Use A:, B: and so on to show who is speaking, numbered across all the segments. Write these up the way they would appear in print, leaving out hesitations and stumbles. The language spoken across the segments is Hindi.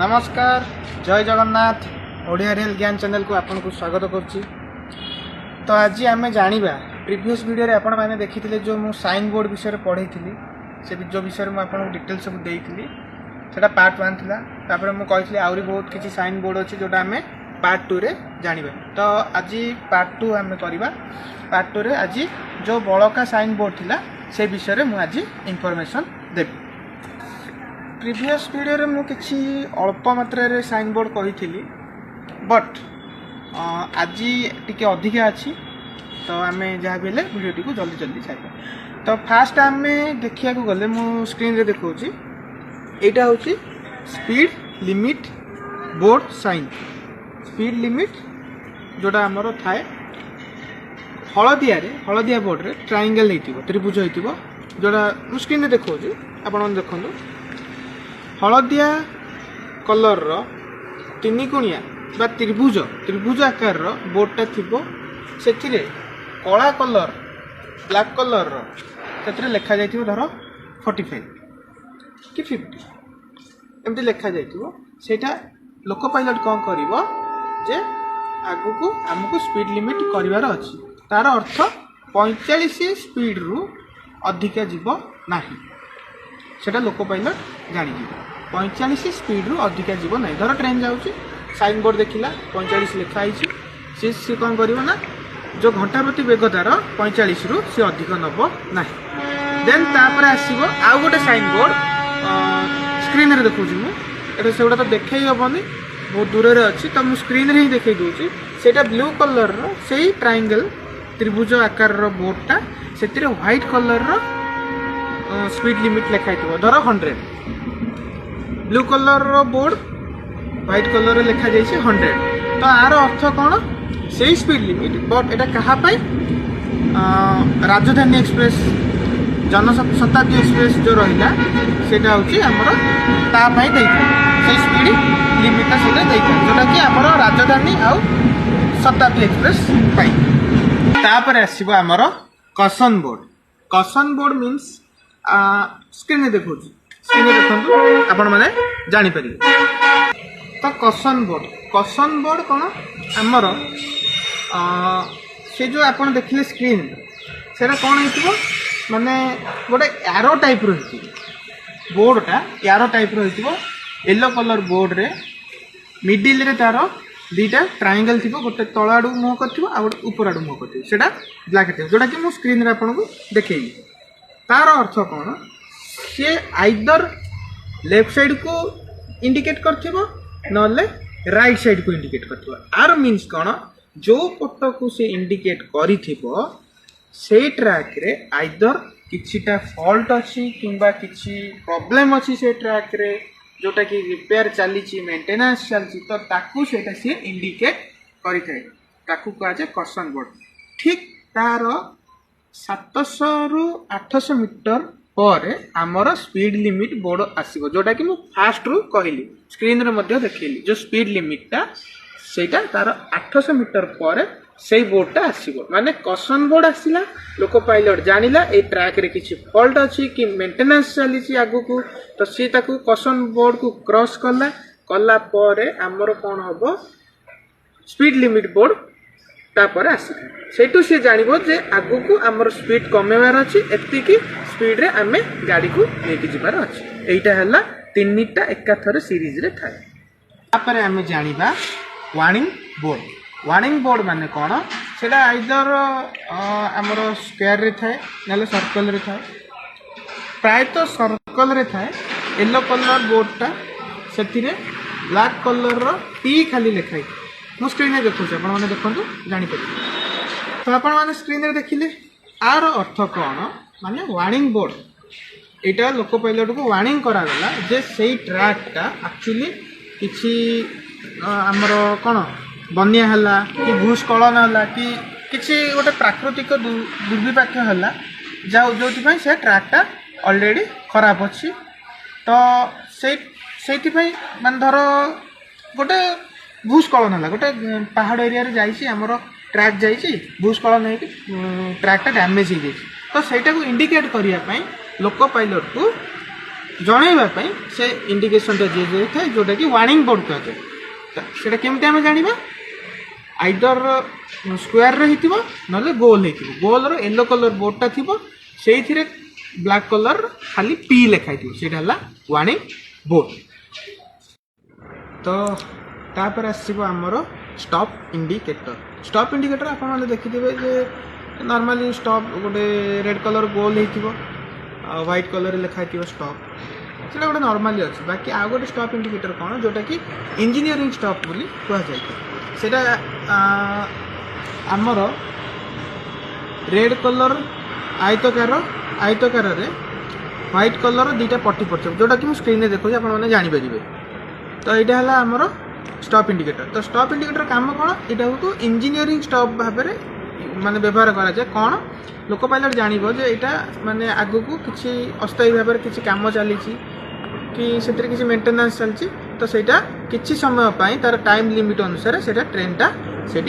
A: नमस्कार जय जगन्नाथ ओडिया रियल ज्ञान चैनल को आपन को स्वागत करुच्ची। तो आज आम जाना प्रीवियस वीडियो रे आपण मैंने देखी जो मु साइन बोर्ड विषय पढ़ी से जो विषय में आपको डिटेल सब देती से पार्ट 1 था। तापर मुझे कही आहरी बहुत किसी साइन बोर्ड अच्छी जोटा आम पार्ट 2 रे जानिबा। तो आज पार्ट 2 आम करवा। पार्ट 2 रे आज जो बड़का साइन बोर्ड थिला से विषय में मुझे इनफॉरमेशन देवी। प्रीवियस वीडियो रे मु किछि अल्प मात्रा रे साइन बोर्ड कही बट आज टिके अधिका अच्छी। तो आम जहाँ भी वीडियो को जल्दी जल्दी चाहिए। तो फास्ट आम देखा गले मु स्क्रीन रे देखौछि एटा होछि speed limit board sign. Speed limit जोटा आमर थाए हलदिया बोर्ड रे ट्रायंगल होइतिबो त्रिभुज होइतिबो जोटा मु स्क्रीन रे देखौछि आपण देखंतु। हलदिया कलर रो तीन कोणिया बा त्रिभुज आकार रो बोर्डटा थिबो। सेथिरे कला कलर ब्लैक कलर रो सेथिरे लिखा जाइथिबो धर 45 कि 50 एमती लिखा जाइथिबो। सेटा लोक पायलट कोन करिवो जे आगु को हमकु स्पीड लिमिट करिवार अछि। तार अर्थ 45 स्पीड रु अधिका जीव नाही। सेटा लोक पायलट जानि जीव 45 स्पीड रु अधिका जीव नाही। धर ट्रेन जाउची साइन बोर्ड देखिला 45 लिखा आइछि से कौन करिवो ना जो घंटा प्रति वेग तार 45 रु से अधिक नब नाही। देन तापर आसीबो आउ गोटे साइन बोर्ड स्क्रीन रे देखौछि मु एटा सेउडा तो देखै हबनी बहुत दूर रे अछि। तो मु स्क्रीन रे ही देखै दोछि सेटा ब्लू कलर रो सेही ट्रायंगल त्रिभुज आकार रो बोर्डटा सेतिरे व्हाइट कलर रो स्पीड लिमिट लिखा हितो धर 100। ब्लू कलर रो बोर्ड व्हाइट कलर रे लिखा जाइछे 100। तो आर अर्थ कोन सेही स्पीड लिमिट बट एटा कहा पाई राजधानी एक्सप्रेस जनशताब्दी एक्सप्रेस जो रहिला सेटा होची हमर ता पाई देइथा से स्पीड लिमिट सेटा देइथा जोटा कि हमर राजधानी आ शताब्दी एक्सप्रेस पाई। तापर आसीबो हमर कसन बोर्ड। कसन बोर्ड मींस स्क्रीन में देखौची स्क्रीन में देखंतु आपण माने जानि परिबे। तो कसन बोर्ड कोन हमर से जो आपण देखिले स्क्रीन सेटा कोन हितबो माने गोटे एरो टाइप रो हितबो बोर्डटा एरो टाइप रो हितबो। येलो कलर बोर्ड रे मिडिल रे तार दीटा ट्रायंगल थिबो गोटे तळ आडू मुह करथिबो आ गोटे ऊपर आडू मुह करथिबो सेटा ब्लैक थिबो जोटा कि मु स्क्रीन रे आपन को देखेई। तार अर्थ कोन से आइदर लेफ्ट साइड को इंडिकेट करथिबो नले राइट साइड को इंडिकेट करथिबो। आर मींस कोन जो पट को से इंडिकेट करिथिबो से ट्रैक रे आइदर किछिटा फॉल्ट अछि किंबा किछि प्रॉब्लम अछि से ट्रैक रे जोटा कि रिपेयर चली मेंटेनेंस चलछि। तो ताकू सेटा से इंडिकेट करिथाय ताकू कहा जे कसन बोर्ड। ठीक तार 700 रु 800 मीटर पर आमर स्पीड लिमिट बोर्ड आसीबो जोटा कि मु फास्ट रु कहली स्क्रीन रे मध्ये देखैली जो स्पीड लिमिटटा सेटा तार 800 मीटर पर से बोर्डटा आसीबो। माने कसन बोर्ड आसीला लोक पायलट जानिला ए ट्रैक रे किछि फॉल्ट अछि कि मेंटेनेंस चली छि आगु को। तो सी ताकू कसन बोर्ड को क्रॉस कला पर आमर कोन हबो स्पीड लिमिट बोर्ड तापर आसीला सेटू से जानिबो जे आगु को आमर स्पीड कमेवार अछि एति कि स्पीड रे आमे गाड़ी को लेके जिबार अछि। एइटा हला तीनटा एकाथरे सीरीज रे थाए। तापर आमे जानिबा वार्निंग बोर्ड। वार्निंग बोर्ड माने कोन सेटा आइदर आमर स्क्वायर रे थाए नले सर्कल रे थाए। प्राय तो सर्कल रे थाए। येलो कलर बोर्डटा सेथिरे ब्लैक कलर रो टी खाली लिखाई मु स्क्रीन रे देखौछ आपण माने देखंतु जानि परिबे। तो आपण माने स्क्रीन रे देखिले आर अर्थ कोन माने वार्निंग बोर्ड एटा लोक पायलट को वार्निंग करा गला जे सेही ट्रैकटा एक्चुअली किछि हमर कोन बन्या हला कि भूस्खलन हला कि किछि गोटे प्राकृतिक दुर्विपाक हला जोथि पई से ट्रैकटा ऑलरेडी खराब अछि। तो सेथि पई मान धर गोटे भूस्खलन हला गोटे पहाड़ एरिया रे जाइछि हमर ट्रैक जाइछि भूस्खलन हे ट्रैकटा डैमेज हो जाइछि। तो सेटा को इंडिकेट करिया पई लोक पायलट को जणैवा से इंडिकेशनटा दिए था जोटा कि वार्निंग बोर्ड कहते सेटा केमती आम जाना आइदर स्क्वायर रही ना गोल हो गोल येलो कलर बोर्डटा थी से ब्लैक कलर खाली पी लिखाई थोड़ा वार्निंग बोर्ड। तो तापर आसो आमर स्टॉप इंडिकेटर आप देखिथे जे नॉर्मली स्टॉप गोटे रेड कलर गोल हो व्हाइट कलर लिखाई स्टॉप से गोटे नॉर्मली अच्छे बाकी आउ गोटे स्टॉप इंडिकेटर कौन जोटा कि इंजीनियरिंग स्टॉप बोली कहता आमर रेड कलर आयतकार व्हाइट कलर दुईटा पट्टी पड़े जोटा कि स्क्रीन में देखो आपने जानीपर। तो यहाँ है आमर स्टॉप इंडिकेटर। तो स्टॉप इंडिकेटर काम कौन यहाँ को इंजीनियरिंग स्टॉप भाव माने व्यवहार करा जाए कौन लोक पायलट जानिबो जे एटा माने आगु को किसी अस्थायी भाव में किसी काम चली कि से किसी मेंटेनेंस चलती तो सेटा किसी समय पाई तार टाइम लिमिट अनुसार से ट्रेनटा से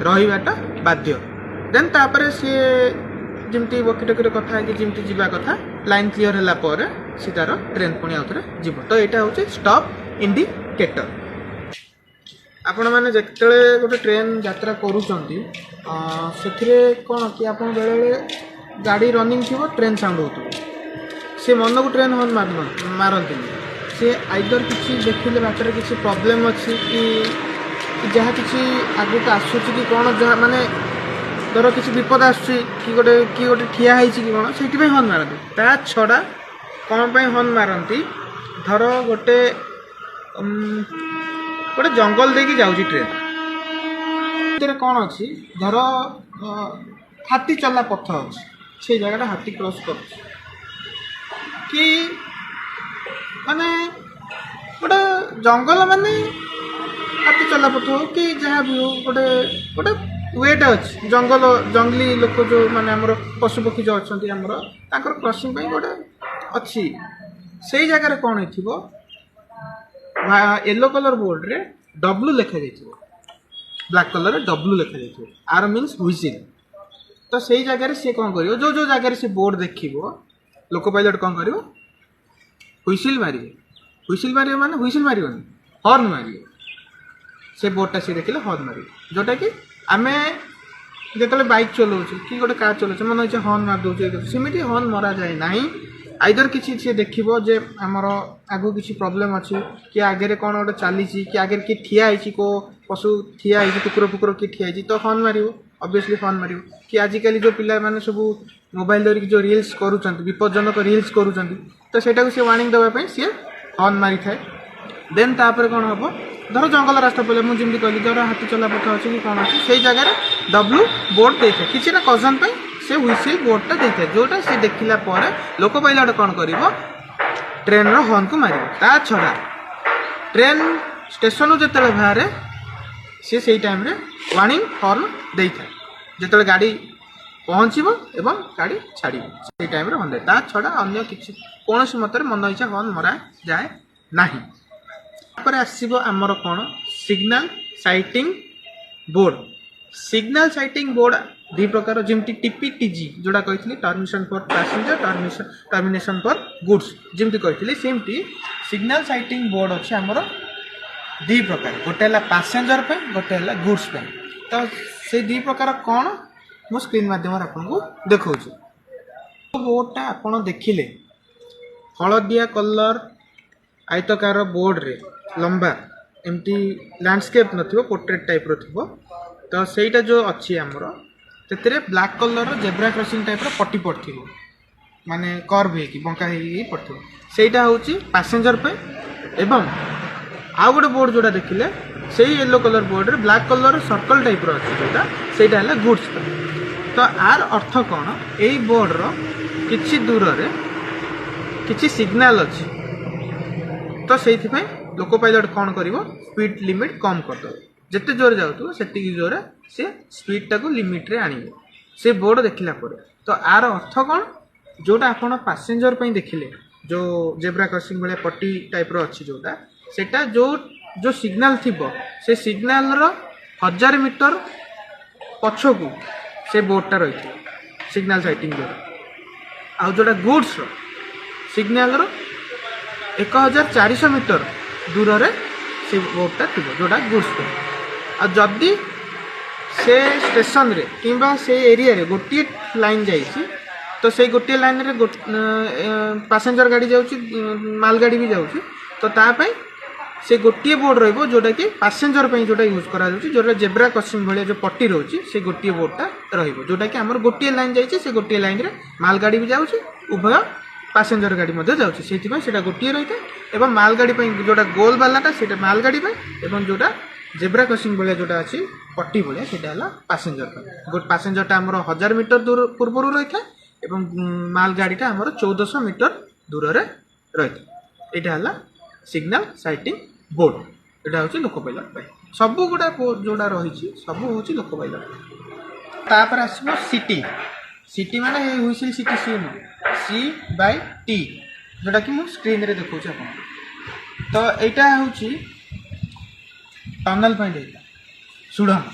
A: रहीबाटा बाध्य। देन तापर सी जमती वकीटकी कथा है जमती जीवा कथा लाइन क्लीयर होला पर सी तार ट्रेन पुणी आउथरे जीव। तो यहाँ हूँ स्टॉप इंडिकेटर। आपण मैंने जिते गोटे ट्रेन यात्रा करुँच से कौन कि आप बेले गाड़ी रनिंग थी ट्रेन साउंड हो सी मन को ट्रेन हॉर्न मारती सी आइदर किसी देखिले बाटर किसी प्रॉब्लम अच्छी कि जहाँ किसी आगू को आसूँ कि कौन जहाँ माने धर किसी विपद आसूँ कि गोटे ठिया है कि कौन से हॉर्न मारती ता छड़ा कौन पर हॉर्न मारती धर गोटे गोटे जंगल देकी जाऊँगी ट्रेन कौन अच्छी धर हाथी चला पथ अच्छी से जगह हाथी क्रॉस कर कि माने गोटे जंगल माने हाथी चला पथ हो कि जहाँ भी हो गोटे गोटे वेटा अच्छी जंगल जंगली लोक जो माने आमर पशु पक्षी जो अच्छा क्रॉसिंग गोटे अच्छी से जगह कौन हो येलो कलर बोर्ड रे डब्ल्यू लिखा जाइए ब्लैक कलर रे डब्ल्यू लिखा जाइए आर मीन्स हुइसिल। तो सही जगह सी कौन कर जो जगह से बोर्ड देख लोक पायलट कौन कर हुइसिल मारे माने हुइसिल मारिबनी हॉर्न मारे से बोर्डटा सी देखिले हॉर्न मारे जोटा कि आमे जो बाइक चलाऊँ कि गोटे कार चलाऊँ मन इच्छा हॉर्न मार दूसरे सेमती हॉर्न मरा जाए ना आइदर किसी सी देखो जे आमर आगु किसी प्रॉब्लम अच्छी कि आगे कौन गोटे चली कि आगे किए ठिया है को पशु ठिया है कुकुर फुकुर किए ठिया है तो हॉर्न मार ऑब्वियसली हॉर्न मार कि आजिकल जो पिला माने सब मोबाइल धरिकी जो रील्स करुँच विपज्जनक रील्स करुँच तो सेटा सी वार्निंग देवाई सी हॉर्न मारी थाए। देन तापर कौन हम धर जंगल रास्ता पड़े मुझे कहली धर हाथी चला पथ अच्छी कि कौन अच्छी से जगह डब्ल्यू बोर्ड दे था किसी कजन से हुइसिल बोर्डटा दे था जोटा से देखला लोक पायलट कौन कर ट्रेन हॉर्न को मार ता छड़ा ट्रेन स्टेशन जो बाहर सी से टाइम रे वार्निंग हॉर्न दे था जो गाड़ी पहुँचब एवं गाड़ी छाड़ से टाइम हॉर्न दे ता छड़ा अन्य किसी कौन मत मन इच्छा हॉर्न मरा जाए ना। आसब आमर कौन सिग्नल साइटिंग बोर्ड दी प्रकार जमती टीपीटीजी जोड़ा कही termination for passenger termination for goods जमती कही सेमती सिग्नल साइटिंग बोर्ड अच्छे आमर दी प्रकार गोटे है पैसेंजर पे गोटे है गुड्स पे। तो से दी प्रकार कौन मो स्क्रीन माध्यम आपको देखा बोर्डटा आप देखिले हलदिया कलर आयतकार बोर्ड रे लंबा एमती लैंडस्केप नथिबो पोर्ट्रेट टाइप रो थिबो। तो सेटा जो अच्छी आमर तेरे black colour zebra crossing type रो पट्टी पड़थिबो माने कर्व हे कि बंका हे पड़थिबो सेटा होची पैसेंजर पे एवं आउ गोटे बोर्ड जोड़ा देखिले सेही येलो कलर बोर्ड रे ब्लैक कलर सर्कल टाइप रो अछि जोटा सेटा हला गुड्स पे। तो आर अर्थ कौन एई बोर्ड रो किछि दूर रे किछि सिग्नल अछि तो सेइथि पे लोक पायलट कौन कर स्पीड लिमिट कम करदे जिते जोर जाऊ से जोर से स्पीड टाक लिमिट रे आनिबो से बोर्ड देखला पर। तो आर अर्थ कौन जोटा आपण पैसेंजर पे देखिले जो जेब्रा क्रॉसिंग भाया पट्टी टाइप रो अच्छी जोटा सेटा जो सिग्नल थिबो से सिग्नल रो 1000 मीटर पछकू से बोर्डटा रही सिग्नल साइटिंग जोड़ा आउ जोटा गुड्स रो सिग्नल रो 1400 मीटर दूर रे से बोर्डटा थी जोटा गुड्स पे आ जदि से स्टेशन रे किंबा से एरिया रे गोटे लाइन जाइए तो से गोटे लाइन रे पैसेंजर गाड़ी जाऊँगी माल गाड़ी भी जाऊँगी तो तापाई से गोटे बोर्ड रही जोटा कि पैसेंजर जोटा यूज करा जोटा जेब्रा क्रॉसिंग भाया जो पट्टी रोचे से गोटे बोर्डटा रोटा कि आम गोटे लाइन जाइए से गोटे लाइन रे माल गाड़ी भी जाऊँगी उभय पैसेंजर गाड़ी जाऊँगी से गोटे रही है माल गाड़ी जोटा गोल वालाटा से माल गाड़ी एवं जोटा जेब्रा क्रॉसिंग भाया जोटा अच्छी पट्टी भाया से पैसेंजर पैसेंजरटा आम 1000 मीटर दूर पूर्व रही था एवं माल गाड़ीटा आम 1400 मीटर दूर रही था यहाँ सिग्नल साइटिंग बोर्ड यहाँ हूँ लोक पाइलट सब गुड़ा जोड़ा रही सब हूँ लोक पाइलट तापर आसो सिटी सिटी माने हुइसिल सिटी सी नुह सी बाय टी जोटा कि मुझे स्क्रीन रे देखा आप तो यहाँ हूँ टनल सुड़ंग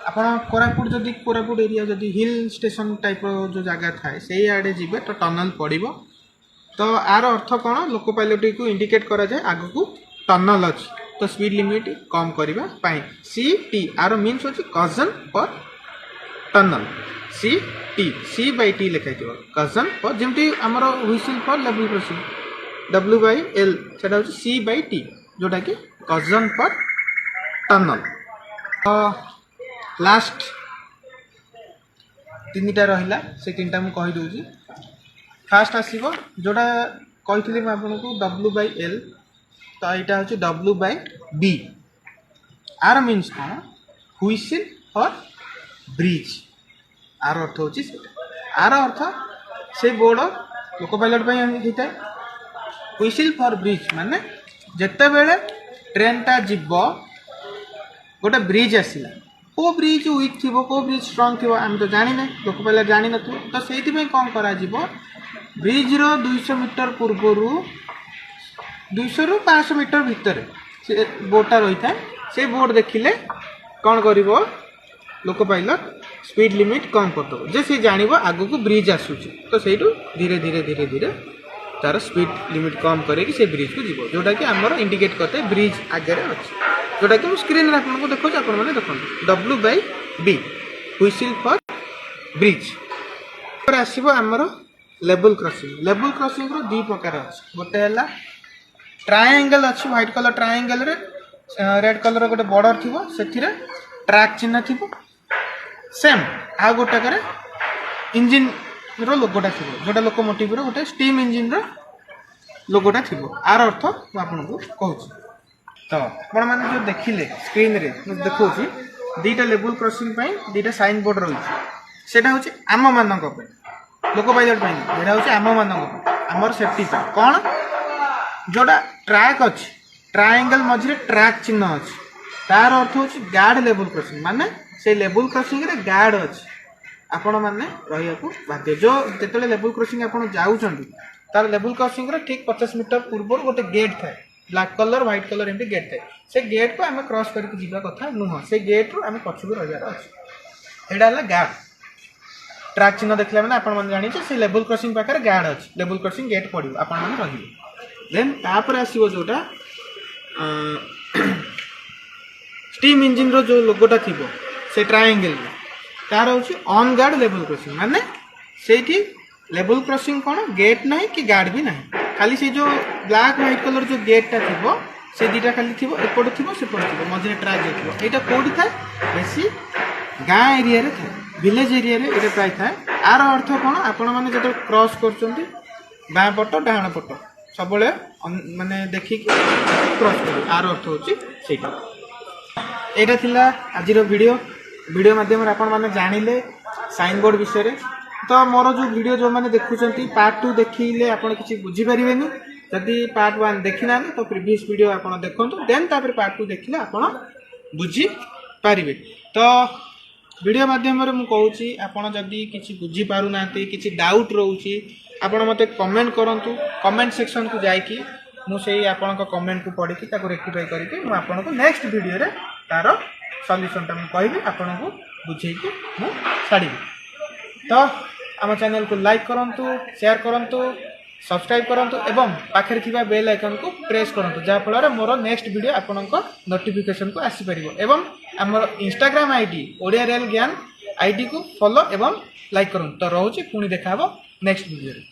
A: आपड़ कोरापुट जदि कोरापुट एरिया जदि हिल स्टेशन टाइप जो जगह थाए से आड़े जी तो टनल पड़ो तो आर अर्थ कौन लोको पाइलट को इंडिकेट करा जाए आग को टनल अच्छी तो स्पीड लिमिट कम करने सी टी आर मीन्स होची कजन पर टनल सी बाय टी लिखाई कजन पर जमती आमर हुइसिल पर level crossing W by L से सी बाय टी जोटा कि कजन पर टनल लास्ट तीन टा रहिला से तीन टा मु कहि दोजी फास्ट आसीबो जोटा कही मैं आपको डब्ल्यू बाय एल तो यहाँ हूँ W by B R means कौन हुइसिल फॉर ब्रिज आर अर्थ हूँ आर अर्थ से बोर्ड लोक पाइलट होता है हुइसिल फॉर ब्रिज माने जिते बेले ट्रेनटा जीव गोटे ब्रिज आसला को ब्रिज वीक थी को ब्रिज स्ट्रंग थी आम तो जानी ना लोक पाइलट जानी न तो से कौन करा ब्रिज रो 200 मीटर पूर्वर 200 रू 500 मीटर भितर से बोर्डटा रही था से बोर्ड देखिले कौन कर लोक पाइलट स्पीड लिमिट कम करदे जे सी जान आग को ब्रिज आसूची तो से धीरे धीरे धीरे धीरे तार स्पीड लिमिट कम करके से ब्रिज को जीव जोटा कि आमर इंडिकेट करते ब्रिज आगे अच्छी जोटा कि स्क्रीन में आपको देखा आपने देखो डब्ल्यू बाय बी हुइसिल फॉर ब्रिज आसो आमर लेवल क्रॉसिंग रो दी प्रकार अच्छे गोटे है ट्रायंगल अच्छी व्हाइट कलर ट्रायंगल रे रेड कलर गोटे बॉर्डर थी से ट्रैक चिन्ह थी सेम आ गोटे इंजिन रो लोगोटा थी जोटा लोकोमोटिव रो गोटे स्टीम इंजिन रो लोगोटा थी आर अर्थ मुझे आपको कहूँ तो आपण मैंने जो देखिले स्क्रीन रे देखा दीटा लेवल क्रॉसिंग दीटा साइन बोर्ड रही से हूँ आम मान लोक पाइलट यहाँ हूँ आम मान आमर सेफ्टी कौन जोटा ट्रैक अच्छी ट्रायंगल मझे ट्रैक चिन्ह अच्छी तार अर्थ हूँ गार्ड लेवल क्रॉसिंग माने से लेवल क्रॉसिंग रे गार्ड अच्छी आपण मैंने रहा बाध्य जो जिते लेवल क्रॉसिंग आप जाऊँच तार लेवल क्रॉसिंग ठीक 50 मीटर पूर्व गोटे गेट थाए ब्लैक कलर व्हाइट कलर एमती गेट थाए से गेट को आम क्रॉस करके जीवा कथा नुह से गेट रू आम पछक रही अच्छे यहाँ है गार्ड ट्रैक चिन्ह देखला मैंने आप जानी से लेवल क्रॉसिंग पाखे गार्ड अच्छी लेवल क्रॉसिंग गेट पड़ो आपण रही देन तापर आसो जोटा स्टीम इंजिन रो जो लोगोटा थी से ट्रायंगल तार हूँ ऑन गार्ड लेवल क्रॉसिंग माने से लेवल क्रॉसिंग कौन गेट ना कि गार्ड भी ना खाली से जो ब्लैक व्हाइट कलर जो गेटा थी से दीटा खाली थी एपट थी सेपट थी मझे ट्रैक जाइए यहाँ कौटी थाए बेसी गाँ एरिया रे थाए विलेज एरिया रे ये प्राय थाए आर अर्थ कौन आपण मैंने जो क्रॉस कर बाँ पट डाण पट सब माने देखिकी क्रॉस कर आर अर्थ हूँ यहाँ थिला आजिर वीडियो माध्यम आपण मैंने जानिले साइन बोर्ड विषय तो मोर जो वीडियो जो मैंने देखुंट पार्ट 2 देखिले आप किसी बुझीपारे जदि पार्ट 1 देखी ना तो प्रीवियस वीडियो आप देखो देन तापर पार्ट 2 देखिले आप बुझीपारे तो वीडियो माध्यम मुझे आपड़ जदि किसी बुझीपार ना कि डाउट रोचे आपड़ मत कमेंट करूँ कमेंट सेक्शन को जाकि मुझे आपण कमेंट को पढ़ी रेक्टिफाई करके मुझे नेक्स्ट वीडियो रे तार सल्यूशनटा मुझे कहबी आपन को बुझेकी मुझे छाड़ी तो आम चैनल को लाइक करूँ शेयर करूँ सब्सक्राइब करंतु एवं पाखरे थिबा बेल आइकन को प्रेस करंतु जहा फल मोर नेक्स्ट वीडियो आपनक नोटिफिकेशन को आसी परिबो एवं हमर इंस्टाग्राम आईडी ओडिया रियल ज्ञान आईडी को फॉलो एवं लाइक करंतु तो रहउची पुनी देखा हबो नेक्स्ट वीडियो रे।